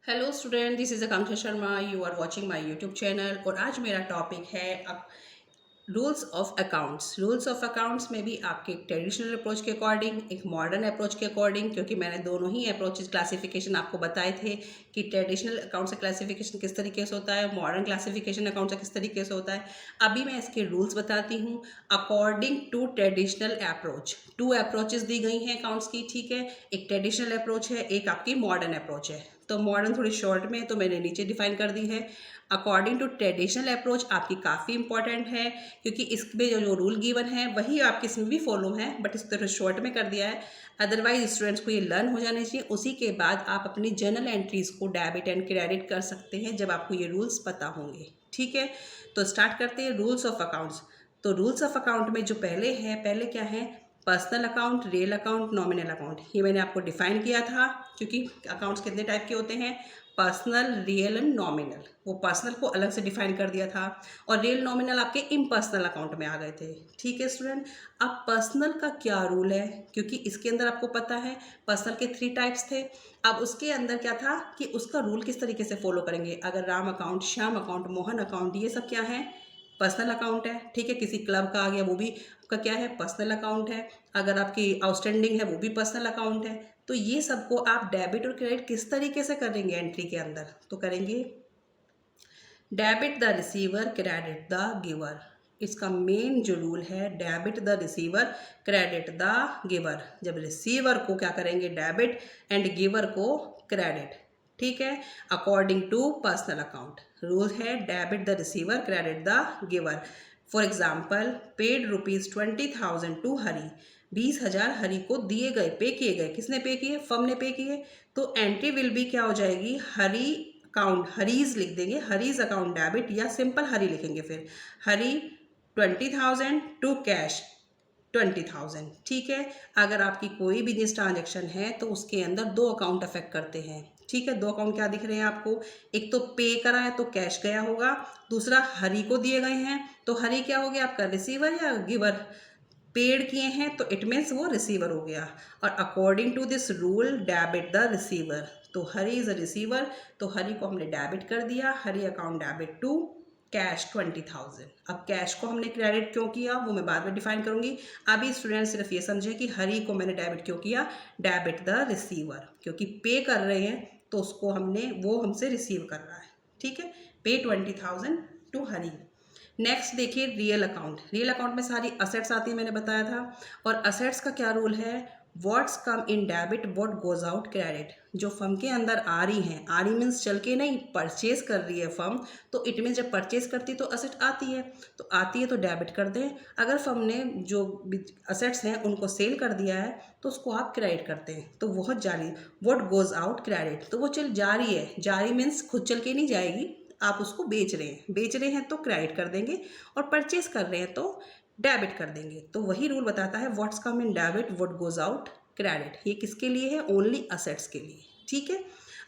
Hello student, this is Akanksha Sharma. You are watching my YouTube channel और आज मेरा topic है rules of accounts. Rules of accounts में भी आपके ट्रेडिशनल अप्रोच के अकॉर्डिंग, एक मॉडर्न अप्रोच के अकॉर्डिंग, क्योंकि मैंने दोनों ही अप्रोचेस क्लासिफिकेशन आपको बताए थे कि ट्रेडिशनल अकाउंट से क्लासिफिकेशन किस तरीके से होता है, मॉडर्न क्लासिफिकेशन अकाउंट से किस तरीके से होता है। अभी मैं इसके रूल्स बताती हूँ according to traditional approach. Two approaches दी गई हैं अकाउंट्स की, ठीक है। एक ट्रेडिशनल अप्रोच है, एक आपकी मॉडर्न अप्रोच है। तो मॉडर्न थोड़ी शॉर्ट में तो मैंने नीचे डिफाइन कर दी है। अकॉर्डिंग टू ट्रेडिशनल अप्रोच आपकी काफ़ी इंपॉर्टेंट है, क्योंकि इसमें जो जो रूल गिवन है वही आपके इसमें भी फॉलो है, बट इस तरह शॉर्ट में कर दिया है। अदरवाइज स्टूडेंट्स को ये लर्न हो जाने चाहिए। उसी के बाद आप अपनी जर्नल एंट्रीज को डेबिट एंड क्रेडिट कर सकते हैं जब आपको ये रूल्स पता होंगे, ठीक है। तो स्टार्ट करते हैं रूल्स ऑफ अकाउंट्स। तो रूल्स ऑफ अकाउंट में जो पहले क्या है, personal account, real account, nominal account. ये मैंने आपको डिफाइन किया था, क्योंकि अकाउंट्स कितने टाइप के होते हैं, पर्सनल, रियल एंड नॉमिनल। वो पर्सनल को अलग से डिफाइन कर दिया था और रियल नॉमिनल आपके इम्पर्सनल अकाउंट में आ गए थे, ठीक है स्टूडेंट। अब पर्सनल का क्या रूल है, क्योंकि इसके अंदर आपको पता है पर्सनल के 3 टाइप्स थे। अब उसके अंदर क्या था कि उसका रूल किस तरीके से फॉलो करेंगे। अगर Ram account, Shyam account, Mohan account, ये सब क्या है, पर्सनल अकाउंट है, ठीक है। किसी क्लब का आ गया, वो भी आपका क्या है, पर्सनल अकाउंट है। अगर आपकी आउटस्टैंडिंग है, वो भी पर्सनल अकाउंट है। तो ये सबको आप डेबिट और क्रेडिट किस तरीके से करेंगे एंट्री के अंदर, तो करेंगे debit the receiver, credit the giver. इसका मेन जो रूल है, debit the receiver, credit the giver. जब रिसीवर को क्या करेंगे, डेबिट, एंड गिवर को क्रेडिट, ठीक है। According to personal account rule है debit the receiver, credit the giver. For example, paid ₹20,000 to Hari. 20,000 Hari को दिए गए, पे किए गए। किसने पे किए, फर्म ने पे किए। तो एंट्री विल बी क्या हो जाएगी, हरी अकाउंट, हरीज लिख देंगे, हरीज अकाउंट डेबिट, या सिंपल हरी लिखेंगे। फिर हरी 20,000 टू कैश 20,000, ठीक है। अगर आपकी कोई बिजनेस ट्रांजेक्शन है तो उसके अंदर 2 अकाउंट अफेक्ट करते हैं, ठीक है। 2 अकाउंट क्या दिख रहे हैं आपको, एक तो पे करा है तो कैश गया होगा, दूसरा हरी को दिए गए हैं तो हरी क्या हो गया आपका, रिसीवर या गिवर। पेड किए हैं तो इट मीन्स वो रिसीवर हो गया। और according to this rule debit the receiver, तो हरी इज अ रिसीवर, तो हरी को हमने डेबिट कर दिया, हरी अकाउंट डेबिट टू कैश 20,000। अब कैश को हमने क्रेडिट क्यों किया वो मैं बाद में डिफाइन करूंगी। अभी स्टूडेंट सिर्फ ये समझे कि हरी को मैंने डेबिट क्यों किया, डेबिट द रिसीवर, क्योंकि पे कर रहे हैं तो उसको हमने, वो हमसे रिसीव कर रहा है, ठीक है। पे 20,000 टू हरी। नेक्स्ट देखिए रियल अकाउंट। रियल अकाउंट में सारी असेट्स आती है, मैंने बताया था। और असेट्स का क्या रूल है, what's come in debit what goes out credit. जो फर्म के अंदर आ रही हैं, आ रही मीन्स चल के नहीं, परचेज कर रही है फर्म, तो इट मीन्स जब परचेज करती है तो असेट आती है, तो आती है तो डेबिट कर दें। अगर फर्म ने जो असेट्स हैं उनको सेल कर दिया है तो उसको आप क्रेडिट करते हैं, तो वह जारी, व्हाट गोज आउट क्रेडिट, तो वो चल जारी है। जारी मीन्स खुद चल के नहीं जाएगी, आप उसको बेच रहे हैं तो क्रेडिट कर देंगे, और परचेज कर रहे हैं तो डेबिट कर देंगे। तो वही रूल बताता है what's come in debit what goes out credit. ये किसके लिए है, ओनली असेट्स के लिए, ठीक है।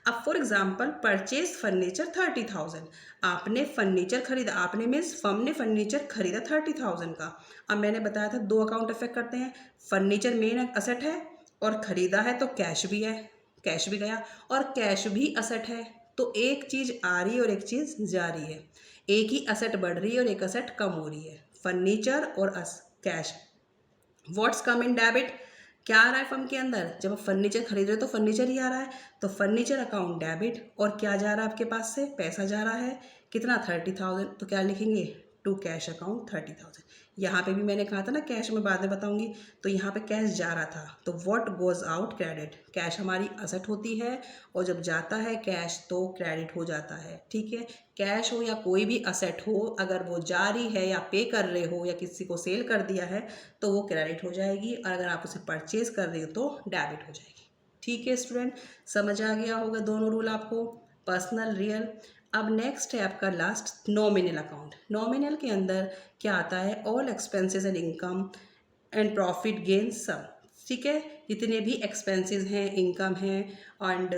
अब फॉर एग्जाम्पल, परचेज फर्नीचर 30,000। आपने फर्नीचर खरीदा, आपने मीन्स फर्म ने फर्नीचर खरीदा 30,000 का। अब मैंने बताया था 2 अकाउंट अफेक्ट करते हैं, फर्नीचर मेन असेट है और खरीदा है तो कैश भी है, कैश भी गया, और कैश भी असेट है। तो एक चीज़ आ रही है और एक चीज़ जा रही है, एक ही असेट बढ़ रही है और एक असेट कम हो रही है, फर्नीचर और cash. What's come in debit, क्या आ रहा है फर्म के अंदर, जब आप फर्नीचर खरीद रहे हो तो फर्नीचर ही आ रहा है, तो फर्नीचर अकाउंट डेबिट। और क्या जा रहा है आपके पास से, पैसा जा रहा है, कितना, 30,000, तो क्या लिखेंगे, टू कैश अकाउंट 30,000। यहाँ पे भी मैंने कहा था ना कैश में बाद में बताऊंगी, तो यहाँ पे कैश जा रहा था, तो what goes out credit. Cash हमारी असेट होती है और जब जाता है कैश तो क्रेडिट हो जाता है, ठीक है। कैश हो या कोई भी असेट हो, अगर वो जारी है या पे कर रहे हो या किसी को सेल कर दिया है तो वो क्रेडिट हो जाएगी, और अगर आप उसे परचेज कर रहे हो तो डेबिट हो जाएगी, ठीक है स्टूडेंट। समझ आ गया होगा दोनों रूल आपको, पर्सनल, रियल। अब नेक्स्ट है आपका लास्ट, नॉमिनल अकाउंट। नॉमिनल के अंदर क्या आता है, all expenses and income and profit gain some, ठीक है। जितने भी एक्सपेंसेस हैं, इनकम है एंड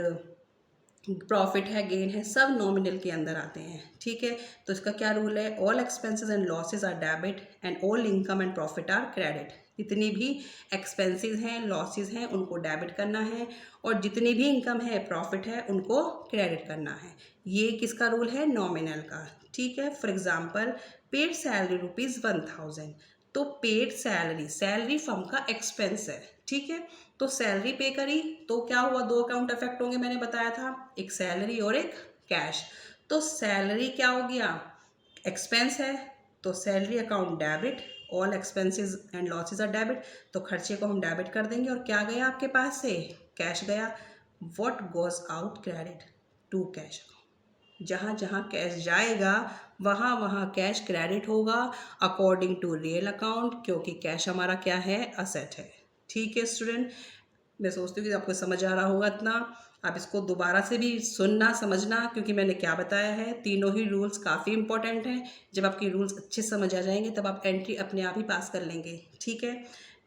प्रॉफिट है, गेन है, सब नॉमिनल के अंदर आते हैं, ठीक है। तो इसका क्या रूल है, all expenses and losses are debit and all income and profit are credit. जितनी भी एक्सपेंसेस हैं, लॉसेस हैं, उनको डेबिट करना है, और जितनी भी इनकम है, प्रॉफिट है, उनको क्रेडिट करना है। ये किसका रूल है? नॉमिनल का। ठीक है। फॉर एग्जांपल, पेड सैलरी ₹1000, तो पेड सैलरी, सैलरी फर्म का एक्सपेंस है। ठीक है। तो सैलरी पे करी तो क्या हुआ? दो अकाउंट अफेक्ट होंगे, मैंने बताया था, एक सैलरी और एक कैश। तो सैलरी क्या हो गया? एक्सपेंस है, तो salary account debit, all expenses and losses are debit, तो खर्चे को हम डेबिट कर देंगे। और क्या गया आपके पास से? कैश गया। What goes out? Credit to cash. जहाँ जहाँ कैश जाएगा वहाँ वहाँ कैश क्रेडिट होगा अकॉर्डिंग टू रियल अकाउंट, क्योंकि कैश हमारा क्या है? असेट है। ठीक है स्टूडेंट, मैं सोचती हूँ कि आपको समझ आ रहा होगा इतना। आप इसको दोबारा से भी सुनना, समझना, क्योंकि मैंने क्या बताया है, तीनों ही रूल्स काफ़ी इंपॉर्टेंट हैं। जब आपके रूल्स अच्छे समझ आ जाएंगे तब आप एंट्री अपने आप ही पास कर लेंगे। ठीक है।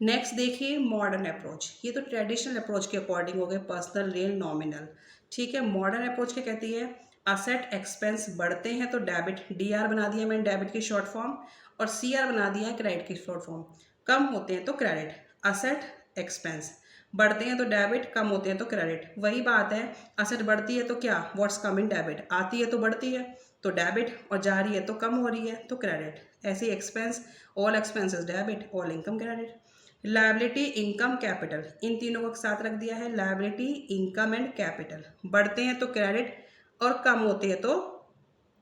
नेक्स्ट देखिए, मॉडर्न अप्रोच। ये तो ट्रेडिशनल अप्रोच के अकॉर्डिंग हो गए, पर्सनल, रियल, नॉमिनल। ठीक है। मॉडर्न अप्रोच क्या कहती है? असेट एक्सपेंस बढ़ते हैं तो डेबिट, डीआर बना दिया मैंने डेबिट की शॉर्ट फॉर्म, और सीआर बना दिया है क्रेडिट की शॉर्ट फॉर्म। कम होते हैं तो क्रेडिट, असेट एक्सपेंस, बढ़ते हैं तो डेबिट, कम होते हैं तो क्रेडिट। वही बात है, असेट बढ़ती है तो क्या? What's coming? डेबिट। आती है तो बढ़ती है तो डेबिट, और जा रही है तो कम हो रही है तो क्रेडिट। ऐसे expense, all expenses debit, all income credit. Liability, income, capital, इन तीनों को साथ रख दिया है, लायबिलिटी, इनकम एंड कैपिटल। बढ़ते हैं तो क्रेडिट और कम होते हैं तो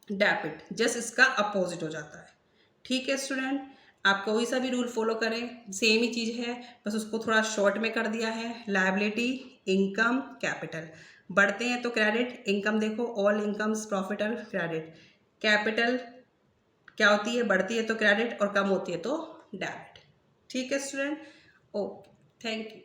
डेबिट। जस्ट इसका अपोजिट हो जाता है। ठीक है स्टूडेंट, आप कोई सा भी रूल फॉलो करें, सेम ही चीज़ है, बस उसको थोड़ा शॉर्ट में कर दिया है। Liability, income, capital. बढ़ते हैं तो क्रेडिट, इनकम देखो, ऑल इनकम्स प्रॉफिट और क्रेडिट। कैपिटल क्या होती है? बढ़ती है तो क्रेडिट और कम होती है तो डेबिट। ठीक है स्टूडेंट, ओके, थैंक यू।